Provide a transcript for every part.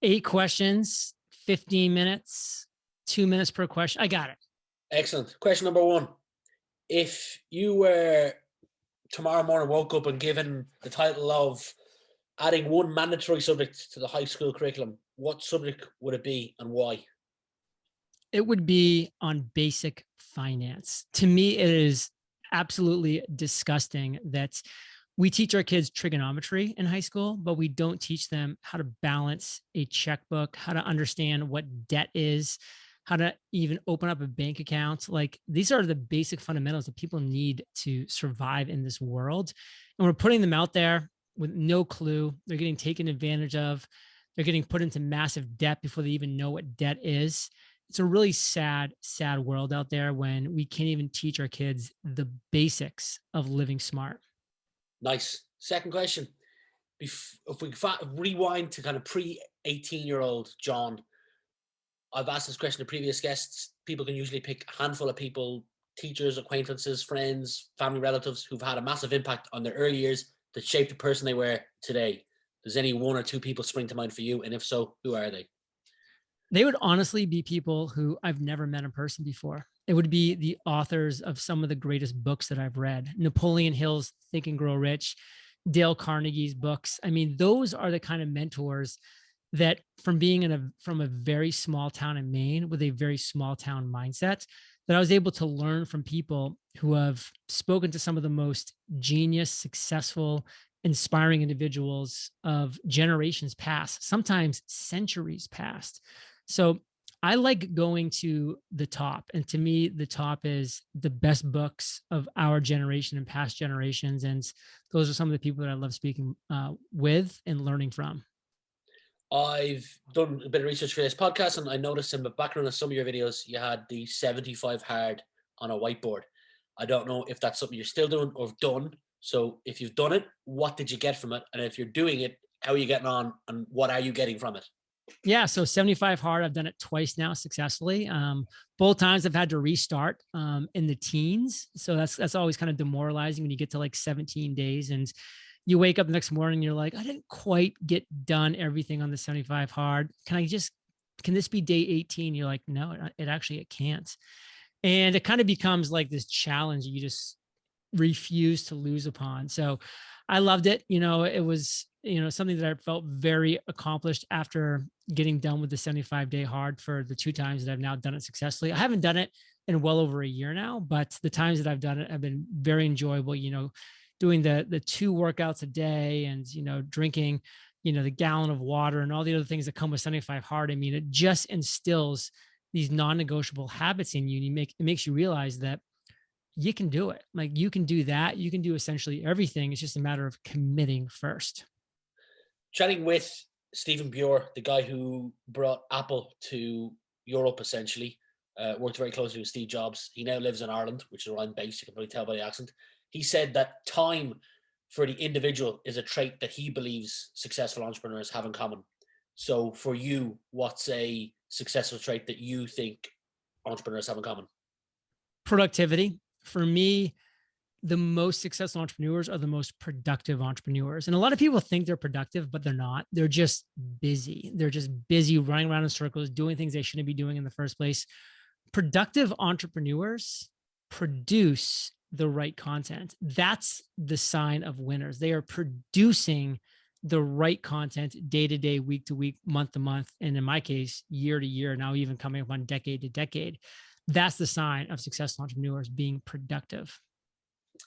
8 questions, 15 minutes, 2 minutes per question. I got it. Excellent. Question number one. If you were tomorrow morning woke up and given the title of adding one mandatory subject to the high school curriculum, what subject would it be and why? It would be on basic finance. To me, it is absolutely disgusting that we teach our kids trigonometry in high school, but we don't teach them how to balance a checkbook, how to understand what debt is, how to even open up a bank account. Like, these are the basic fundamentals that people need to survive in this world. And we're putting them out there with no clue. They're getting taken advantage of. They're getting put into massive debt before they even know what debt is. It's a really sad, sad world out there when we can't even teach our kids the basics of living smart. Nice. Second question. If we rewind to kind of pre-18-year-old John, I've asked this question to previous guests. People can usually pick a handful of people, teachers, acquaintances, friends, family relatives who've had a massive impact on their early years that shaped the person they were today. Does any one or two people spring to mind for you? And if so, who are they? They would honestly be people who I've never met in person before. It would be the authors of some of the greatest books that I've read. Napoleon Hill's Think and Grow Rich, Dale Carnegie's books. I mean, those are the kind of mentors that, from being from a very small town in Maine with a very small town mindset, that I was able to learn from people who have spoken to some of the most genius, successful, inspiring individuals of generations past, sometimes centuries past. So I like going to the top. And to me, the top is the best books of our generation and past generations. And those are some of the people that I love speaking with and learning from. I've done a bit of research for this podcast, and I noticed in the background of some of your videos, you had the 75 hard on a whiteboard. I don't know if that's something you're still doing or have done. So if you've done it, what did you get from it? And if you're doing it, how are you getting on and what are you getting from it? Yeah, so 75 hard, I've done it twice now successfully. Both times I've had to restart in the teens. So that's always kind of demoralizing when you get to like 17 days and you wake up the next morning and you're like, I didn't quite get done everything on the 75 hard. Can this be day 18? You're like, no, it can't. And it kind of becomes like this challenge you just refuse to lose upon. So I loved it. It was, something that I felt very accomplished after getting done with the 75-day hard for the 2 times that I've now done it successfully. I haven't done it in well over a year now, but the times that I've done it have been very enjoyable, doing the 2 workouts a day and, drinking, the gallon of water and all the other things that come with 75 hard. I mean, it just instills these non-negotiable habits in you. And it makes you realize that you can do it. Like, you can do that. You can do essentially everything. It's just a matter of committing first. Chatting with Stephen Bure, the guy who brought Apple to Europe, essentially, worked very closely with Steve Jobs. He now lives in Ireland, which is where I'm based. You can probably tell by the accent. He said that time for the individual is a trait that he believes successful entrepreneurs have in common. So for you, what's a successful trait that you think entrepreneurs have in common? Productivity. For me, the most successful entrepreneurs are the most productive entrepreneurs. And a lot of people think they're productive, but they're not. They're just busy. They're just busy running around in circles, doing things they shouldn't be doing in the first place. Productive entrepreneurs produce the right content. That's the sign of winners. They are producing the right content day to day, week to week, month to month, and in my case, year to year, now even coming up on decade to decade. That's the sign of successful entrepreneurs, being productive.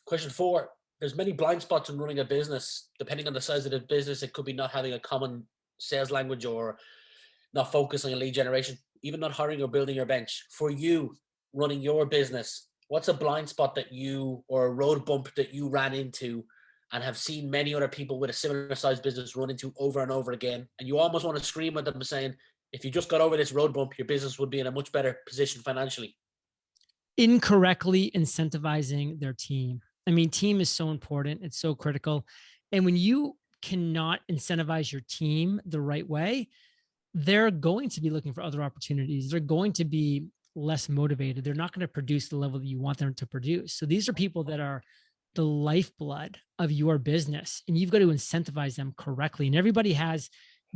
Question 4. There's many blind spots in running a business. Depending on the size of the business, it could be not having a common sales language or not focusing on lead generation, even not hiring or building your bench. For you, running your business, what's a blind spot that you, or a road bump that you ran into and have seen many other people with a similar sized business run into over and over again? And you almost want to scream at them saying, if you just got over this road bump, your business would be in a much better position financially. Incorrectly incentivizing their team. I mean, team is so important. It's so critical. And when you cannot incentivize your team the right way, they're going to be looking for other opportunities. They're going to be less motivated. They're not going to produce the level that you want them to produce. So these are people that are the lifeblood of your business, and you've got to incentivize them correctly. And everybody has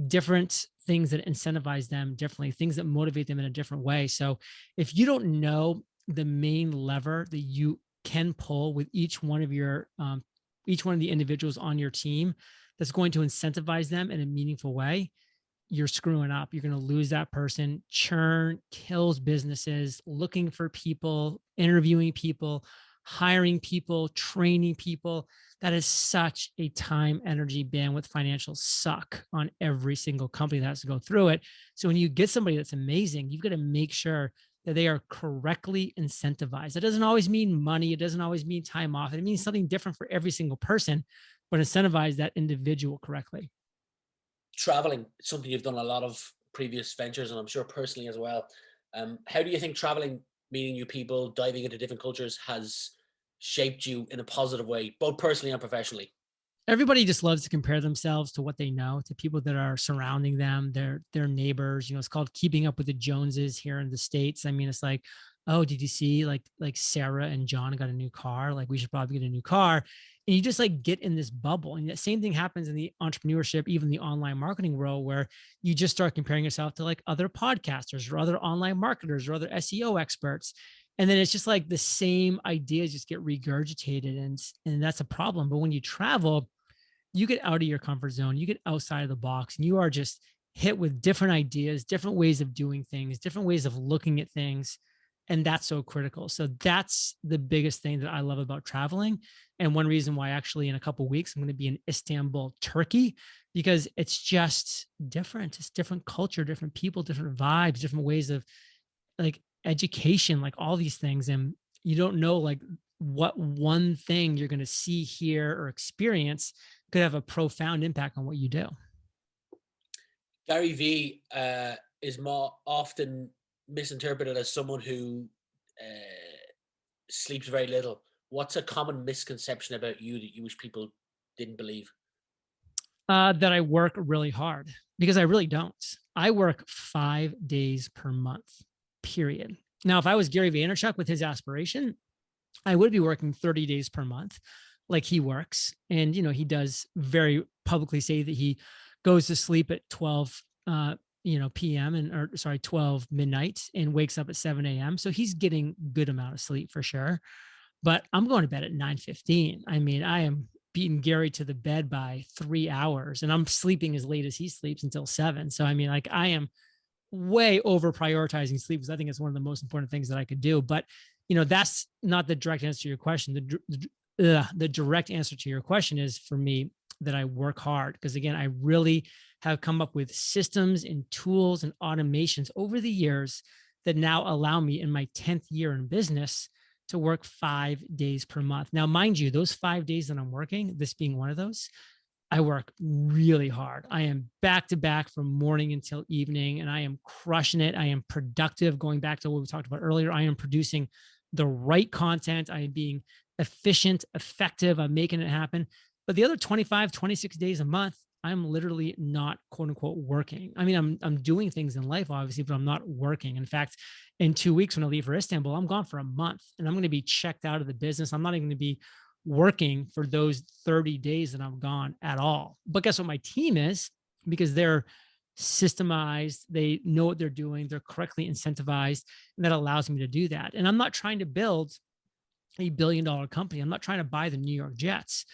different things that incentivize them differently, things that motivate them in a different way. So if you don't know the main lever that you can pull with each one of the individuals on your team that's going to incentivize them in a meaningful way, you're screwing up. You're going to lose that person. Churn kills businesses. Looking for people, interviewing people, hiring people, training people. That is such a time, energy, bandwidth, financial suck on every single company that has to go through it. So when you get somebody that's amazing, you've got to make sure that they are correctly incentivized. That doesn't always mean money. It doesn't always mean time off. It means something different for every single person, but incentivize that individual correctly. Traveling, it's something you've done a lot of previous ventures, and I'm sure personally as well. How do you think traveling, meeting new people, diving into different cultures has shaped you in a positive way, both personally and professionally? Everybody just loves to compare themselves to what they know, to people that are surrounding them, their neighbors. You know, it's called keeping up with the Joneses here in the States. I mean, it's like, oh, did you see like Sarah and John got a new car? Like we should probably get a new car. And you just like get in this bubble. And the same thing happens in the entrepreneurship, even the online marketing world, where you just start comparing yourself to like other podcasters or other online marketers or other SEO experts. And then it's just like the same ideas just get regurgitated, and that's a problem. But when you travel, you get out of your comfort zone, you get outside of the box, and you are just hit with different ideas, different ways of doing things, different ways of looking at things. And that's so critical. So that's the biggest thing that I love about traveling. And one reason why actually in a couple of weeks, I'm going to be in Istanbul, Turkey, because it's just different. It's different culture, different people, different vibes, different ways of like education, like all these things. And you don't know like what one thing you're going to see, hear, or experience could have a profound impact on what you do. Gary V is more often misinterpreted as someone who sleeps very little. What's a common misconception about you that you wish people didn't believe? That I work really hard, because I really don't. I work 5 days per month, period. Now, if I was Gary Vaynerchuk with his aspiration, I would be working 30 days per month like he works. And, you know, he does very publicly say that he goes to sleep at 12, PM or sorry, 12 midnight and wakes up at 7 a.m. So he's getting good amount of sleep for sure. But I'm going to bed at 9:15. I mean, I am beating Gary to the bed by 3 hours, and I'm sleeping as late as he sleeps until 7. So, I mean, like I am way over prioritizing sleep because I think it's one of the most important things that I could do. But, you know, that's not the direct answer to your question. The direct answer to your question is for me that I work hard, because again, I really have come up with systems and tools and automations over the years that now allow me in my 10th year in business to work 5 days per month. Now, mind you, those 5 days that I'm working, this being one of those, I work really hard. I am back to back from morning until evening, and I am crushing it. I am productive. Going back to what we talked about earlier, I am producing the right content. I am being efficient, effective. I'm making it happen. But the other 25, 26 days a month, I'm literally not quote unquote working. I mean, I'm doing things in life, obviously, but I'm not working. In fact, in 2 weeks when I leave for Istanbul, I'm gone for a month and I'm going to be checked out of the business. I'm not even going to be working for those 30 days that I'm gone at all. But guess what my team is? Because they're systemized, they know what they're doing, they're correctly incentivized, and that allows me to do that. And I'm not trying to build a $1 billion company. I'm not trying to buy the New York Jets.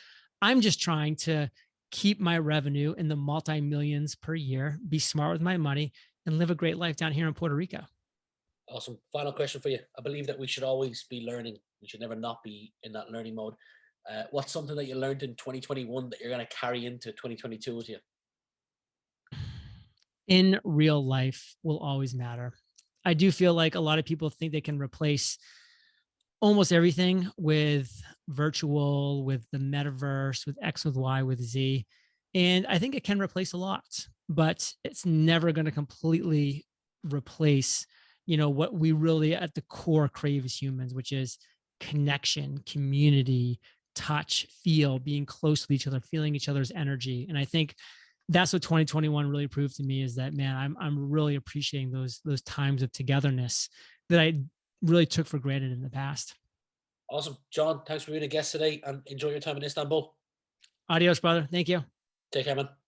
I'm just trying to keep my revenue in the multi-millions per year, be smart with my money, and live a great life down here in Puerto Rico. Awesome. Final question for you. I believe that we should always be learning. We should never not be in that learning mode. What's something that you learned in 2021 that you're going to carry into 2022 with you? In real life will always matter. I do feel like a lot of people think they can replace almost everything with virtual, with the metaverse, with X, with Y, with Z. And I think it can replace a lot, but it's never going to completely replace, you know, what we really at the core crave as humans, which is connection, community, touch, feel, being close with each other, feeling each other's energy. And I think that's what 2021 really proved to me, is that, man, I'm really appreciating those times of togetherness that I really took for granted in the past. Awesome. John, thanks for being a guest today, and enjoy your time in Istanbul. Adios, brother. Thank you. Take care, man.